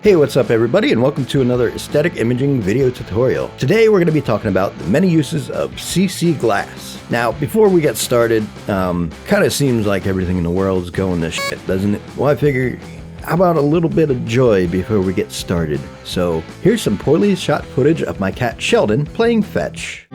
Hey, what's up everybody, and welcome to another aesthetic imaging video tutorial. Today we're going to be talking about the many uses of CC glass. Now, before we get started, kind of seems like everything in the world is going to shit, doesn't it? Well, I figure, how about a little bit of joy before we get started? So, here's some poorly shot footage of my cat Sheldon playing fetch.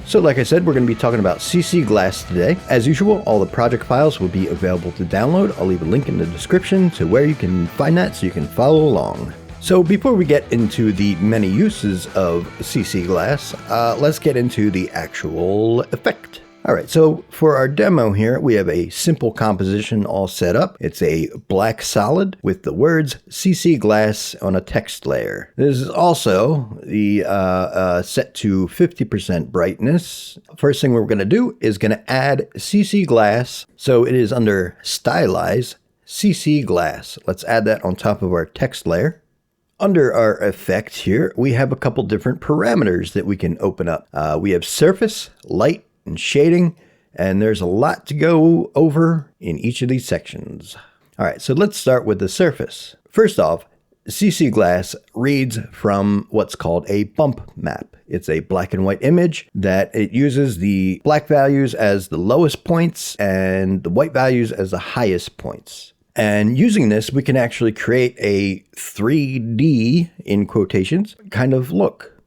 So like I said, we're going to be talking about CC glass today. As usual, all the project files will be available to download. I'll leave a link in the description to where you can find that so you can follow along. So before we get into the many uses of CC glass, let's get into the actual effect. Alright, so for our demo here, we have a simple composition all set up. It's a black solid with the words CC glass on a text layer. This is also the set to 50% brightness. First thing we're going to do is going to add CC glass. So it is under Stylize, CC glass. Let's add that on top of our text layer. Under our effect here, we have a couple different parameters that we can open up. We have surface, light, and shading, and there's a lot to go over in each of these sections. All right, so let's start with the surface. First off, CC glass reads from what's called a bump map. It's a black and white image that it uses the black values as the lowest points and the white values as the highest points. And using this, we can actually create a 3D, in quotations, kind of look.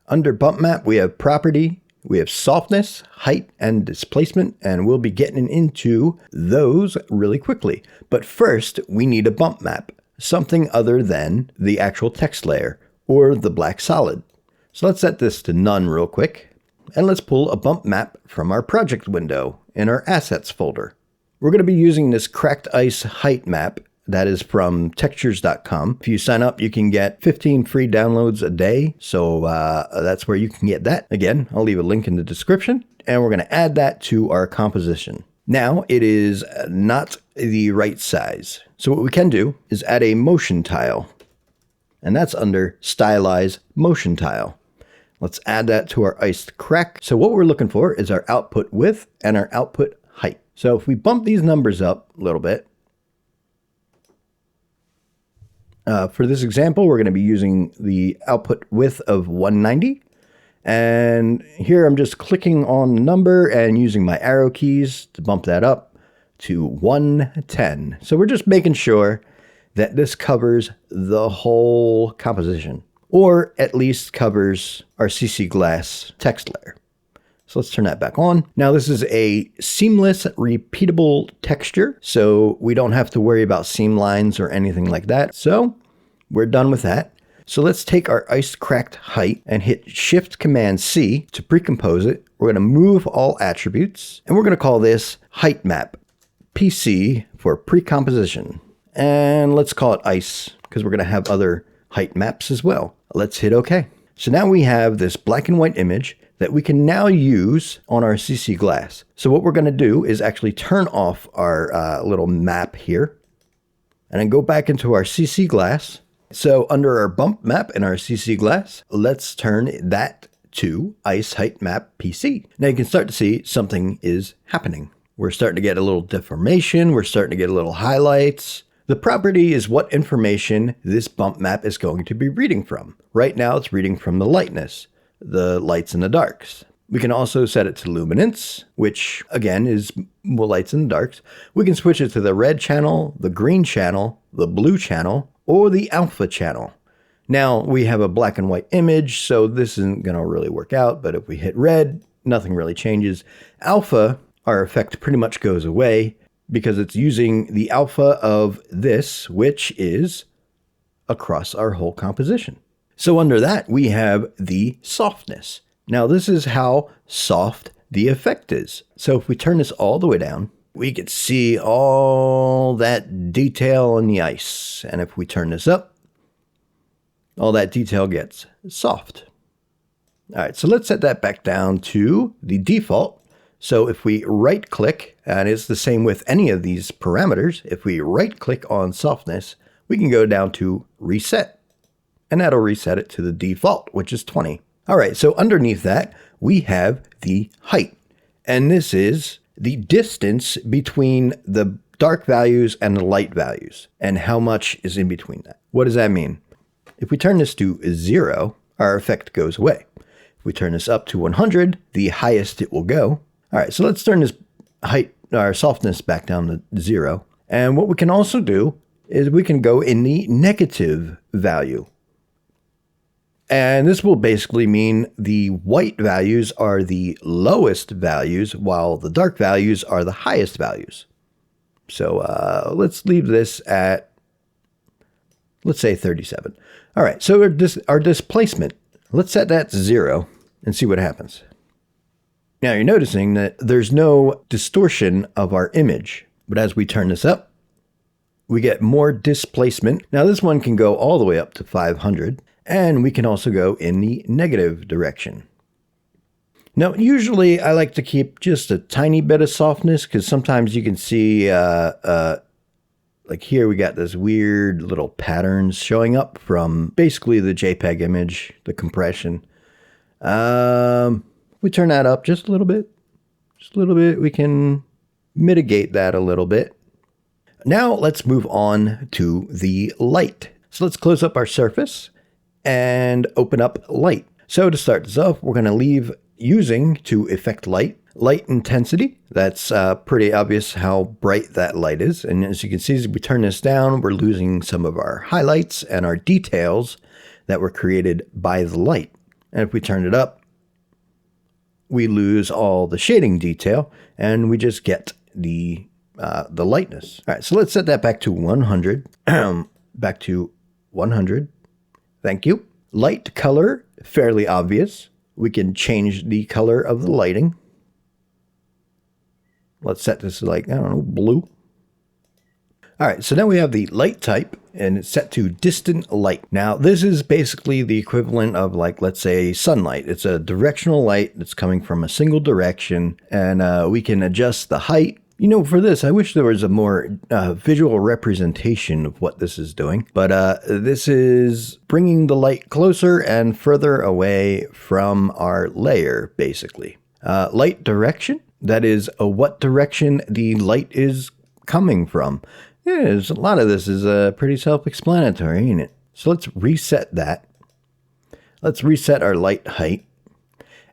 Under bump map, we have property, we have softness, height, and displacement, and we'll be getting into those really quickly. But first, we need a bump map, something other than the actual text layer or the black solid. So let's set this to none real quick, and let's pull a bump map from our project window in our assets folder. We're going to be using this cracked ice height map. That is from textures.com. If you sign up, you can get 15 free downloads a day. So that's where you can get that. Again, I'll leave a link in the description. And we're going to add that to our composition. Now, it is not the right size. So what we can do is add a motion tile. And that's under Stylize Motion Tile. Let's add that to our iced crack. So what we're looking for is our output width and our output height. So if we bump these numbers up a little bit, for this example, we're going to be using the output width of 190. And here I'm just clicking on the number and using my arrow keys to bump that up to 110. So we're just making sure that this covers the whole composition, or at least covers our CC glass text layer. So let's turn that back on. Now this is a seamless, repeatable texture, so we don't have to worry about seam lines or anything like that. So we're done with that. So let's take our ice cracked height and hit Shift Command C to precompose it. We're going to move all attributes, and we're going to call this height map, PC for precomposition. And let's call it ice, because we're going to have other height maps as well. Let's hit OK. So now we have this black and white image that we can now use on our CC glass. So what we're going to do is actually turn off our little map here and then go back into our CC glass. So under our bump map in our CC glass, let's turn that to ice height map PC. Now you can start to see something is happening. We're starting to get a little deformation. We're starting to get a little highlights. The property is what information this bump map is going to be reading from. Right now it's reading from the lightness, the lights and the darks. We can also set it to luminance, which again is lights and darks. We can switch it to the red channel, the green channel, the blue channel, or the alpha channel. Now we have a black and white image, so this isn't going to really work out, but if we hit red, nothing really changes. Alpha, our effect pretty much goes away because it's using the alpha of this, which is across our whole composition. So under that, we have the softness. Now this is how soft the effect is. So if we turn this all the way down, we can see all that detail in the ice. And if we turn this up, all that detail gets soft. All right, so let's set that back down to the default. So if we right click, and it's the same with any of these parameters, if we right click on softness, we can go down to reset, and that'll reset it to the default, which is 20. All right, so underneath that, we have the height, and this is the distance between the dark values and the light values, and how much is in between that. What does that mean? If we turn this to 0, our effect goes away. If we turn this up to 100, the highest it will go. All right, so let's turn this height, our softness back down to 0. And what we can also do is we can go in the negative value. And this will basically mean the white values are the lowest values, while the dark values are the highest values. So let's leave this at, let's say 37. All right, so our displacement, let's set that to 0 and see what happens. Now you're noticing that there's no distortion of our image, but as we turn this up, we get more displacement. Now this one can go all the way up to 500, and we can also go in the negative direction. Now usually I like to keep just a tiny bit of softness because sometimes you can see like here we got this weird little patterns showing up from basically the JPEG image, the compression. We turn that up just a little bit, we can mitigate that a little bit. Now let's move on to the light. So let's close up our surface and open up light. So to start this off, we're going to leave using to effect light intensity. That's pretty obvious how bright that light is. And as you can see, as we turn this down, we're losing some of our highlights and our details that were created by the light. And if we turn it up, we lose all the shading detail and we just get the lightness. All right, so let's set that back to 100. Back to 100. Thank you. Light color, fairly obvious. We can change the color of the lighting. Let's set this to like, I don't know, blue. All right, so now we have the light type and it's set to distant light. Now this is basically the equivalent of like, let's say sunlight. It's a directional light that's coming from a single direction and we can adjust the height. You know, for this, I wish there was a more visual representation of what this is doing. But this is bringing the light closer and further away from our layer, basically. Light direction, that is what direction the light is coming from. Yeah, a lot of this is pretty self-explanatory, ain't it? So let's reset that. Let's reset our light height.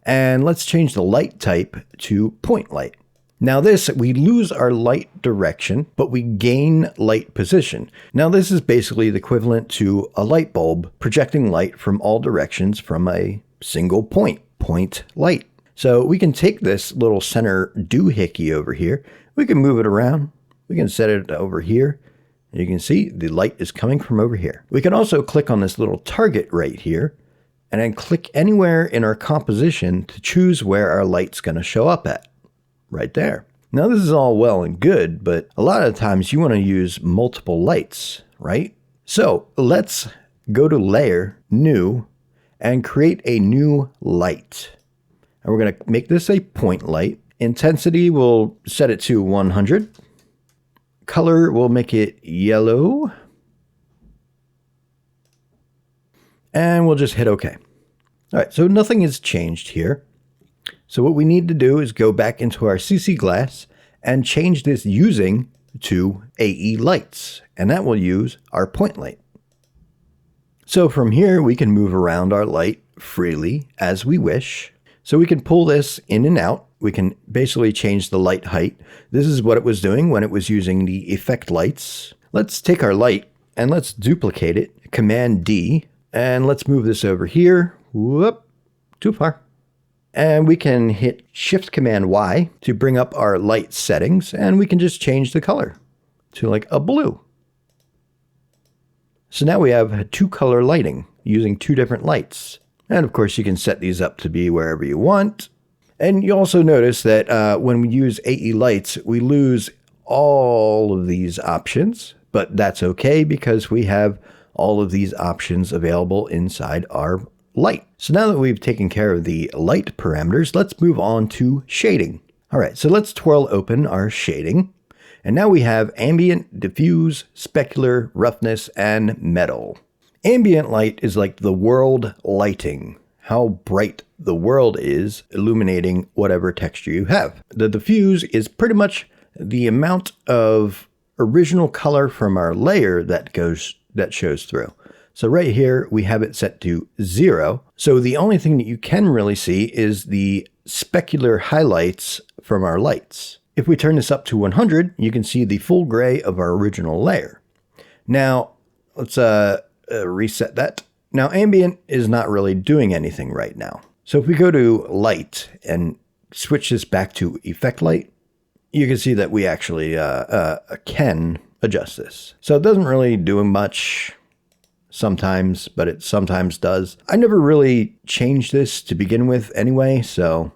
And let's change the light type to point light. Now this, we lose our light direction, but we gain light position. Now this is basically the equivalent to a light bulb projecting light from all directions from a single point light. So we can take this little center doohickey over here. We can move it around. We can set it over here. And you can see the light is coming from over here. We can also click on this little target right here and then click anywhere in our composition to choose where our light's going to show up at. Right there. Now this is all well and good, but a lot of times you want to use multiple lights, right? So let's go to Layer, New, and create a new light. And we're going to make this a point light. Intensity, we'll set it to 100. Color, we'll make it yellow. And we'll just hit OK. All right, so nothing has changed here. So what we need to do is go back into our CC glass and change this using to AE lights, and that will use our point light. So from here, we can move around our light freely as we wish. So we can pull this in and out. We can basically change the light height. This is what it was doing when it was using the effect lights. Let's take our light and let's duplicate it, Command D, and let's move this over here. Whoop, too far. And we can hit Shift Command Y to bring up our light settings, and we can just change the color to like a blue. So now we have 2-color lighting using 2 different lights. And of course you can set these up to be wherever you want. And you also notice that when we use AE lights, we lose all of these options, but that's okay because we have all of these options available inside our light. So now that we've taken care of the light parameters, let's move on to shading. All right, so let's twirl open our shading. And now we have ambient, diffuse, specular, roughness, and metal. Ambient light is like the world lighting, how bright the world is illuminating whatever texture you have. The diffuse is pretty much the amount of original color from our layer that shows through. So right here, we have it set to 0. So the only thing that you can really see is the specular highlights from our lights. If we turn this up to 100, you can see the full gray of our original layer. Now, let's reset that. Now, ambient is not really doing anything right now. So if we go to light and switch this back to effect light, you can see that we actually can adjust this. So it doesn't really do much sometimes, but it sometimes does. I never really changed this to begin with anyway, so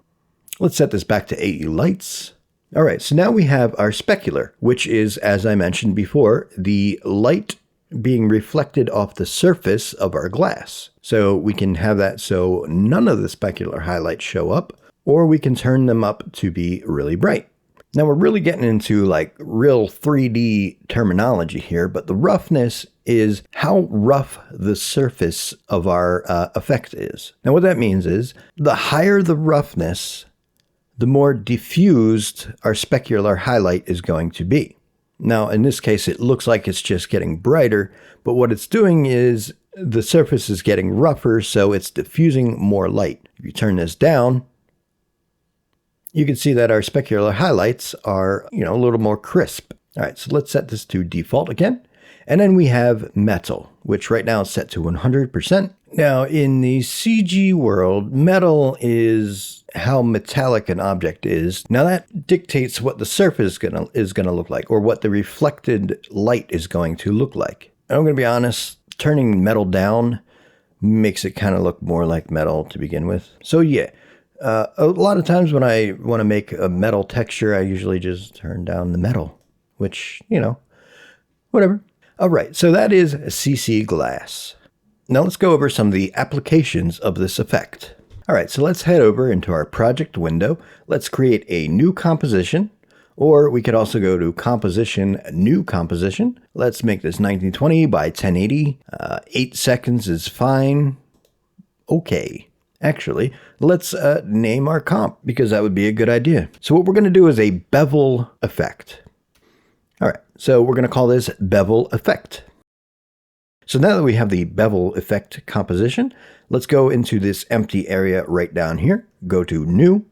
let's set this back to AE lights. All right, so now we have our specular, which is, as I mentioned before, the light being reflected off the surface of our glass. So we can have that so none of the specular highlights show up, or we can turn them up to be really bright. Now we're really getting into like real 3D terminology here, but the roughness is how rough the surface of our effect is. Now what that means is the higher the roughness, the more diffused our specular highlight is going to be. Now, in this case, it looks like it's just getting brighter, but what it's doing is the surface is getting rougher, so it's diffusing more light. If you turn this down, you can see that our specular highlights are, a little more crisp. All right, so let's set this to default again. And then we have metal, which right now is set to 100%. Now, in the CG world, metal is how metallic an object is. Now, that dictates what the surface is gonna look like, or what the reflected light is going to look like. And I'm going to be honest, turning metal down makes it kind of look more like metal to begin with. So yeah, a lot of times when I want to make a metal texture, I usually just turn down the metal, which, whatever. All right, so that is CC glass. Now let's go over some of the applications of this effect. All right, so let's head over into our project window. Let's create a new composition, or we could also go to composition, new composition. Let's make this 1920 by 1080. 8 seconds is fine. Okay. Actually, let's name our comp because that would be a good idea. So what we're going to do is a bevel effect. All right, so we're going to call this Bevel Effect. So now that we have the Bevel Effect composition, let's go into this empty area right down here. Go to New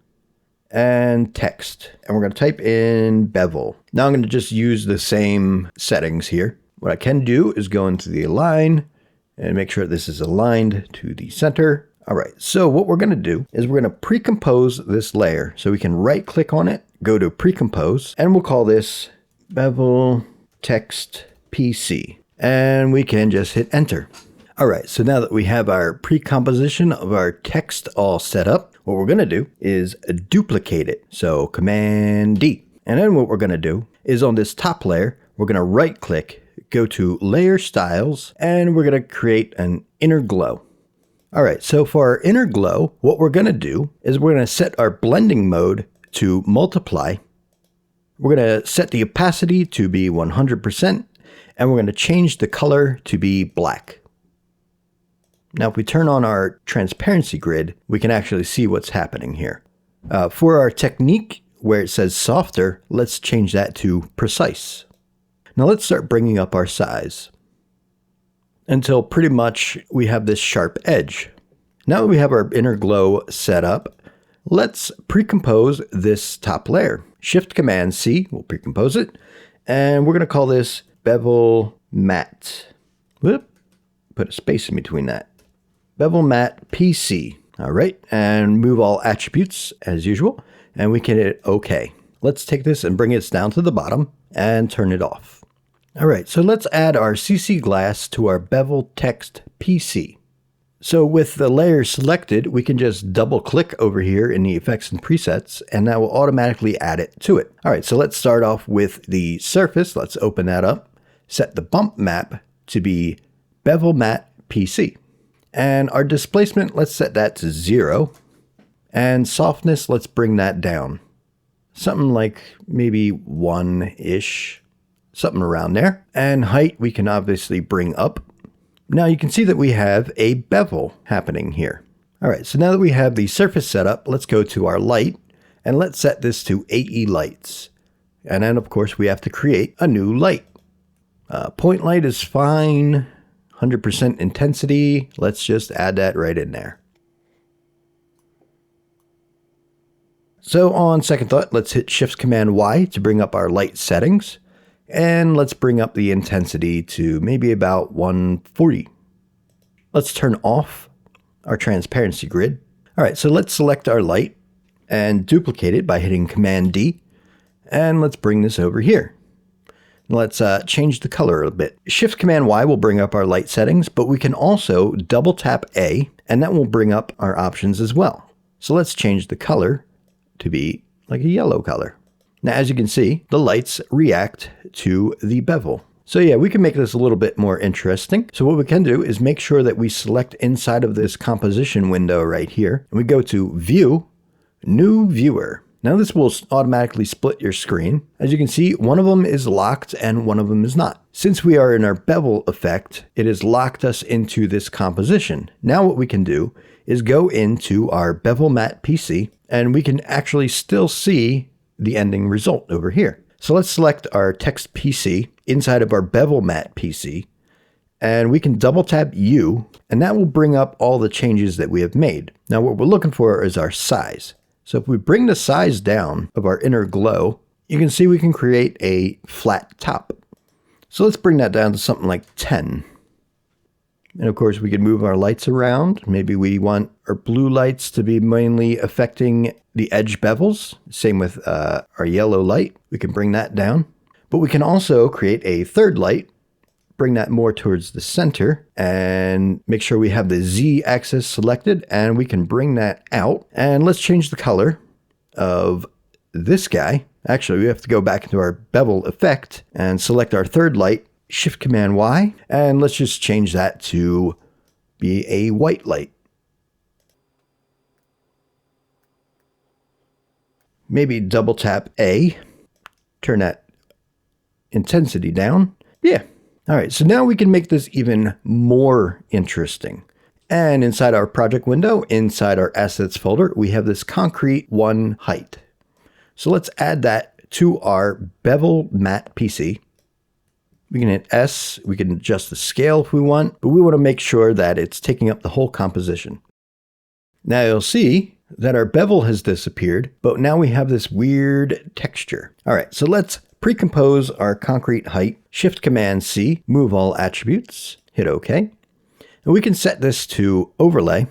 and Text, and we're going to type in Bevel. Now I'm going to just use the same settings here. What I can do is go into the Align and make sure this is aligned to the center. All right, so what we're going to do is we're going to precompose this layer. So we can right click on it, go to Precompose, and we'll call this Bevel Text PC, and we can just hit enter. All right, so now that we have our pre-composition of our text all set up, what we're going to do is duplicate it. So Command D. And then what we're going to do is on this top layer, we're going to right click, go to Layer Styles, and we're going to create an inner glow. All right, so for our inner glow, what we're going to do is we're going to set our blending mode to multiply. We're going to set the opacity to be 100%, and we're going to change the color to be black. Now, if we turn on our transparency grid, we can actually see what's happening here. For our technique, where it says softer, let's change that to precise. Now let's start bringing up our size until pretty much we have this sharp edge. Now that we have our inner glow set up, let's precompose this top layer. Shift Command C will precompose it, and we're going to call this Bevel Matte. Whoop, put a space in between that. Bevel Matte PC. All right, and move all attributes as usual, and we can hit OK. Let's take this and bring it down to the bottom and turn it off. All right, so let's add our CC glass to our Bevel Text PC. So with the layer selected, we can just double click over here in the effects and presets, and that will automatically add it to it. All right, so let's start off with the surface. Let's open that up. Set the bump map to be Bevel Matte PC. And our displacement, let's set that to 0. And softness, let's bring that down. Something like maybe 1-ish, something around there. And height, we can obviously bring up. Now you can see that we have a bevel happening here. All right, so now that we have the surface set up, let's go to our light and let's set this to AE lights. And then of course we have to create a new light. Point light is fine, 100% intensity. Let's just add that right in there. So on second thought, let's hit Shift-Command-Y to bring up our light settings. And let's bring up the intensity to maybe about 140. Let's turn off our transparency grid. All right, so let's select our light and duplicate it by hitting Command-D. And let's bring this over here. Let's change the color a bit. Shift-Command-Y will bring up our light settings, but we can also double tap A, and that will bring up our options as well. So let's change the color to be like a yellow color. Now, as you can see, the lights react to the bevel. So yeah, we can make this a little bit more interesting. So what we can do is make sure that we select inside of this composition window right here, and we go to View, New Viewer. Now this will automatically split your screen. As you can see, one of them is locked and one of them is not. Since we are in our bevel effect, it has locked us into this composition. Now what we can do is go into our Bevel Matte PC, and we can actually still see the ending result over here. So let's select our text PC inside of our Bevel Matte PC, and we can double tap U, and that will bring up all the changes that we have made. Now what we're looking for is our size. So if we bring the size down of our inner glow, you can see we can create a flat top. So let's bring that down to something like 10. And of course we can move our lights around. Maybe we want our blue lights to be mainly affecting the edge bevels. Same with our yellow light. We can bring that down. But we can also create a third light, bring that more towards the center, and make sure we have the Z axis selected, and we can bring that out. And let's change the color of this guy. Actually, we have to go back into our bevel effect and select our third light, Shift-Command-Y, and let's just change that to be a white light. Maybe double tap A, turn that intensity down. Yeah. All right, so now we can make this even more interesting. And inside our project window, inside our assets folder, we have this concrete 1 height. So let's add that to our Bevel Matte PC. We can hit S, we can adjust the scale if we want, but we want to make sure that it's taking up the whole composition. Now you'll see that our bevel has disappeared, but now we have this weird texture. All right, so let's precompose our concrete height, Shift-Command-C, move all attributes, hit OK. And we can set this to overlay,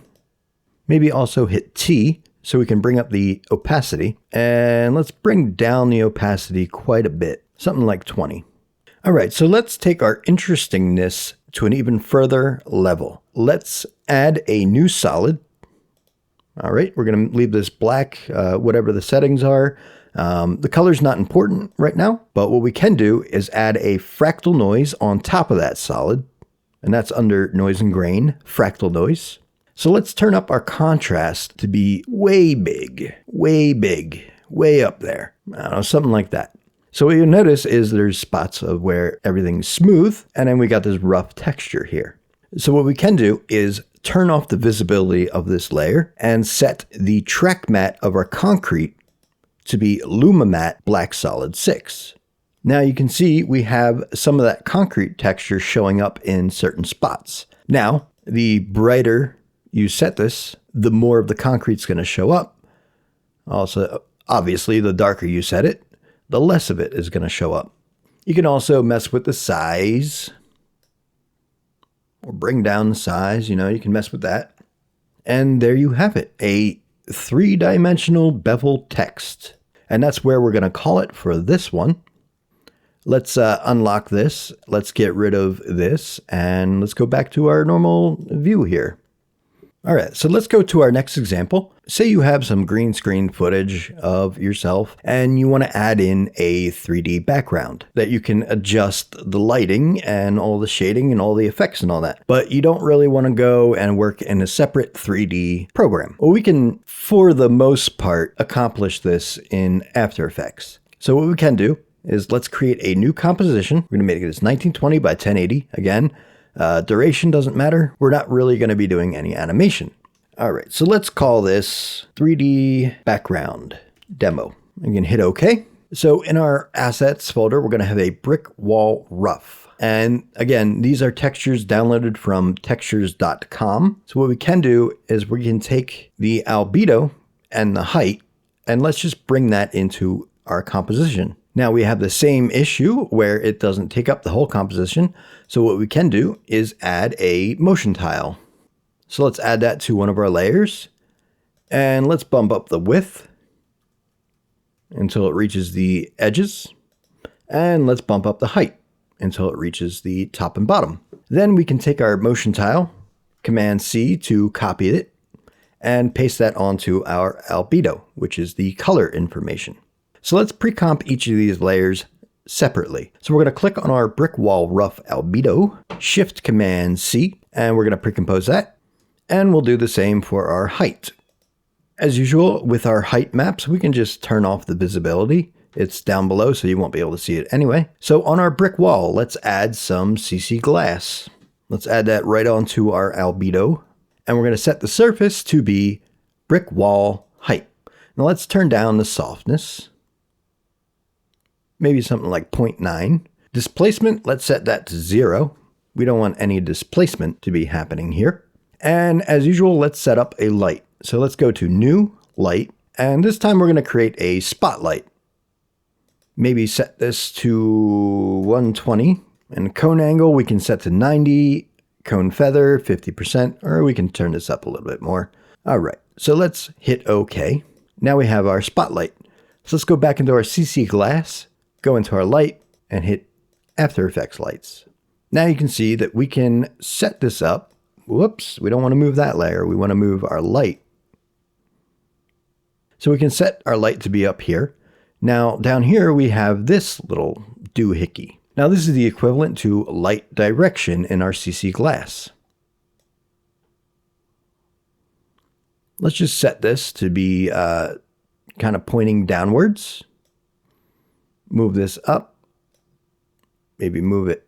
maybe also hit T so we can bring up the opacity, and let's bring down the opacity quite a bit, something like 20. All right, so let's take our interestingness to an even further level. Let's add a new solid. All right, we're going to leave this black, whatever the settings are. The color's not important right now, but what we can do is add a fractal noise on top of that solid, and that's under Noise and Grain, Fractal Noise. So let's turn up our contrast to be way big, way up there. I don't know, something like that. So what you'll notice is there's spots of where everything's smooth, and then we got this rough texture here. So what we can do is turn off the visibility of this layer and set the track matte of our concrete to be LumaMatte Black Solid 6. Now you can see we have some of that concrete texture showing up in certain spots. Now, the brighter you set this, the more of the concrete's going to show up. Also, obviously, the darker you set it, the less of it is going to show up. You can also mess with the size or bring down the size, you can mess with that. And there you have it, a 3-dimensional bevel text. And that's where we're going to call it for this one. Let's unlock this. Let's get rid of this. And let's go back to our normal view here. All right, so let's go to our next example. Say you have some green screen footage of yourself and you want to add in a 3D background that you can adjust the lighting and all the shading and all the effects and all that. But you don't really want to go and work in a separate 3D program. Well, we can, for the most part, accomplish this in After Effects. So what we can do is let's create a new composition. We're going to make it as 1920 by 1080 again. Duration doesn't matter. We're not really going to be doing any animation. All right, so let's call this 3D background demo. I'm going to hit OK. So in our assets folder, we're going to have a brick wall rough. And again, these are textures downloaded from textures.com. So what we can do is we can take the albedo and the height, and let's just bring that into our composition. Now we have the same issue where it doesn't take up the whole composition. So what we can do is add a motion tile. So let's add that to one of our layers and let's bump up the width until it reaches the edges. And let's bump up the height until it reaches the top and bottom. Then we can take our motion tile, Command C to copy it and paste that onto our albedo, which is the color information. So let's pre-comp each of these layers separately. So we're going to click on our brick wall rough albedo, Shift Command C, and we're going to pre-compose that. And we'll do the same for our height. As usual, with our height maps, we can just turn off the visibility. It's down below, so you won't be able to see it anyway. So on our brick wall, let's add some CC glass. Let's add that right onto our albedo. And we're going to set the surface to be brick wall height. Now let's turn down the softness. Maybe something like 0.9. Displacement, let's set that to 0. We don't want any displacement to be happening here. And as usual, let's set up a light. So let's go to New, Light, and this time we're going to create a spotlight. Maybe set this to 120, and cone angle we can set to 90, cone feather 50%, or we can turn this up a little bit more. All right, so let's hit OK. Now we have our spotlight. So let's go back into our CC glass, go into our light, and hit After Effects lights. Now you can see that we can set this up. Whoops, we don't want to move that layer. We want to move our light. So we can set our light to be up here. Now down here we have this little doohickey. Now this is the equivalent to light direction in our CC glass. Let's just set this to be kind of pointing downwards. Move this up. Maybe move it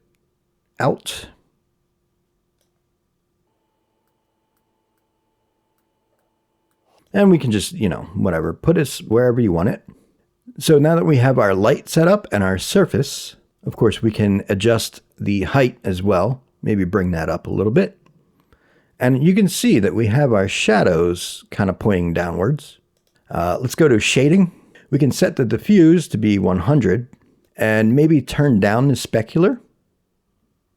out. And we can just, whatever, put us wherever you want it. So now that we have our light set up and our surface, of course, we can adjust the height as well. Maybe bring that up a little bit. And you can see that we have our shadows kind of pointing downwards. Let's go to shading. We can set the diffuse to be 100 and maybe turn down the specular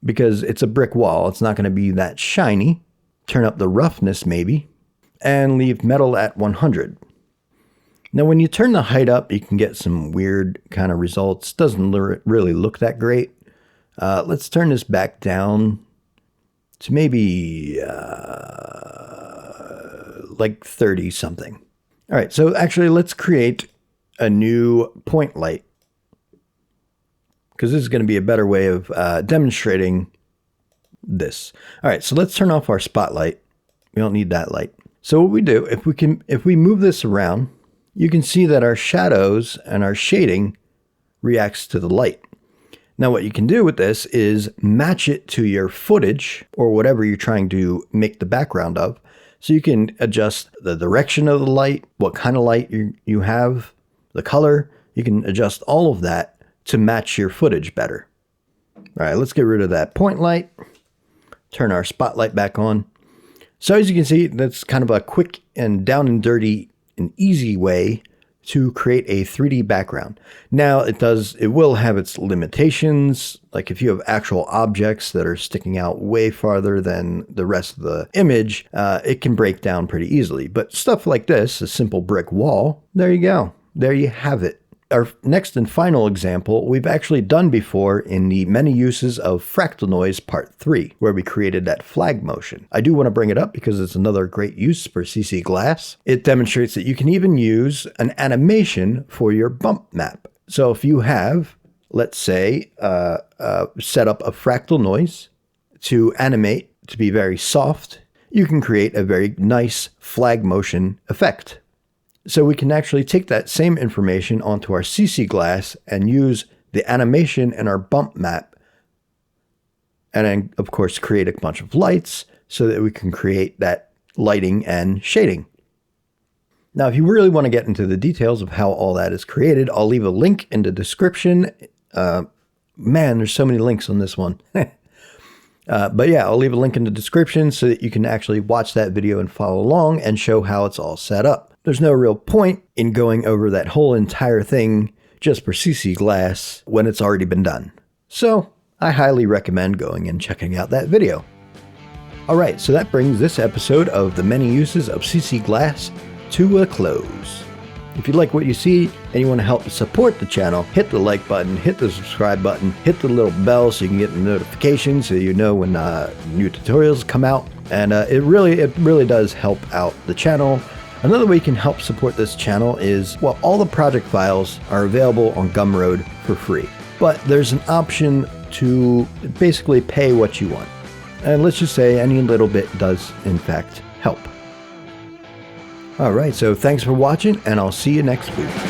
because it's a brick wall. It's not going to be that shiny. Turn up the roughness maybe and leave metal at 100. Now, when you turn the height up, you can get some weird kind of results. Doesn't really look that great. Let's turn this back down to maybe like 30 something. All right, so actually let's create a new point light because this is going to be a better way of demonstrating this. All right, so let's turn off our spotlight. We don't need that light. So what we do, if we move this around, you can see that our shadows and our shading reacts to the light. Now what you can do with this is match it to your footage or whatever you're trying to make the background of. So you can adjust the direction of the light, what kind of light you have, the color. You can adjust all of that to match your footage better. All right, let's get rid of that point light. Turn our spotlight back on. So as you can see, that's kind of a quick and down and dirty and easy way to create a 3D background. Now it will have its limitations. Like if you have actual objects that are sticking out way farther than the rest of the image, it can break down pretty easily. But stuff like this, a simple brick wall, there you go. There you have it. Our next and final example we've actually done before in the many uses of Fractal Noise Part 3, where we created that flag motion. I do want to bring it up because it's another great use for CC Glass. It demonstrates that you can even use an animation for your bump map. So if you have, let's say, set up a Fractal Noise to animate to be very soft, you can create a very nice flag motion effect. So we can actually take that same information onto our CC Glass and use the animation in our bump map. And then, of course, create a bunch of lights so that we can create that lighting and shading. Now, if you really want to get into the details of how all that is created, I'll leave a link in the description. Man, there's so many links on this one. But yeah, I'll leave a link in the description so that you can actually watch that video and follow along and show how it's all set up. There's no real point in going over that whole entire thing just for CC Glass when it's already been done. So I highly recommend going and checking out that video. Alright, so that brings this episode of the many uses of CC Glass to a close. If you like what you see and you want to help support the channel, hit the like button, hit the subscribe button, hit the little bell so you can get the notifications so you know when new tutorials come out. And it really does help out the channel. Another way you can help support this channel is, well, all the project files are available on Gumroad for free. But there's an option to basically pay what you want. And let's just say any little bit does, in fact, help. Alright, so thanks for watching, and I'll see you next week.